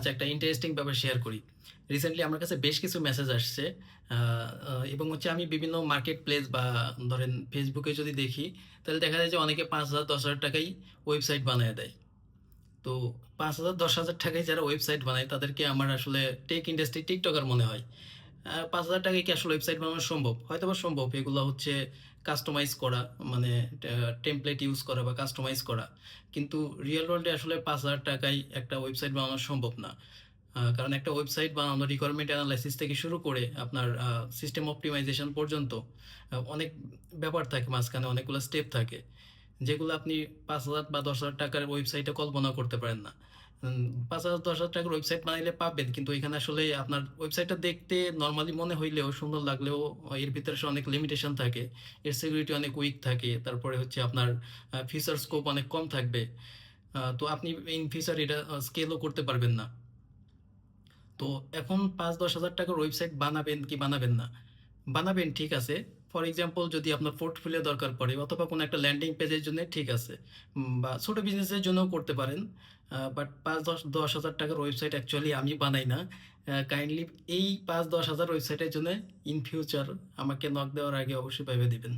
আচ্ছা, একটা ইন্টারেস্টিং ব্যাপার শেয়ার করি। রিসেন্টলি আমার কাছে বেশ কিছু মেসেজ আসছে। আ আ এবং হচ্ছে আমি বিভিন্ন মার্কেট প্লেস বা ধরেন ফেসবুকে যদি দেখি, তাহলে দেখা যায় যে অনেকে ৫,০০০ ৳১০,০০০ টাকায় ওয়েবসাইট বানায়া দেয়। তো ৫,০০০ ৳১০,০০০ টাকায় যারা ওয়েবসাইট বানায় তাদেরকে আমার আসলে টেক ইন্ডাস্ট্রি টিকটকার মনে হয়। ৫,০০০ টাকায় কি আসলে ওয়েবসাইট বানানো সম্ভব? হয়তোবা সম্ভব। এগুলা হচ্ছে কাস্টমাইজ করা, মানে টেমপ্লেট ইউজ করা বা কাস্টমাইজ করা। কিন্তু রিয়াল ওয়ার্ল্ড এ আসলে ৫,০০০ টাকায় একটা ওয়েবসাইট বানানো সম্ভব না। কারণ একটা ওয়েবসাইট বানানো রিকোয়ারমেন্ট এনালাইসিস থেকে শুরু করে আপনার সিস্টেম অপ্টিমাইজেশন পর্যন্ত অনেক ব্যাপার থাকে, মাঝখানে অনেকগুলো স্টেপ থাকে। যেগুলো আপনি ৫,০০০ বা ১০,০০০ টাকার ওয়েবসাইটে কল্পনা করতে পারেন না। ৫,০০০ ১০,০০০ টাকার ওয়েবসাইট বানাইলে পাবেন। কিন্তু এখানে আসলে আপনার ওয়েবসাইটটা দেখতে নরমালি মনে হইলেও, সুন্দর লাগলেও এর ভিতরে আসলে অনেক লিমিটেশন থাকে। এর সিকিউরিটি অনেক উইক থাকে। তারপরে হচ্ছে আপনার ফিচার স্কোপ অনেক কম থাকবে। তো আপনি ইন ফিউচার এটা স্কেলও করতে পারবেন না। তো এখন ৫-১০,০০০ টাকার ওয়েবসাইট বানাবেন কি বানাবেন না? বানাবেন, ঠিক আছে। ফর এক্সাম্পল যদি আপনার পোর্টফোলিও দরকার পড়ে অথবা কোনো একটা ল্যান্ডিং পেজের জন্য, ঠিক আছে। বা ছোট বিজনেসের জন্যও করতে পারেন। বাট ৫-১০,০০০ টাকার ওয়েবসাইট অ্যাকচুয়ালি আমি বানাই না। কাইন্ডলি এই ৫-১০,০০০ ওয়েবসাইটের জন্য ইন ফিউচার আমাকে নক দেওয়ার আগে অবশ্যই ভেবে দিবেন।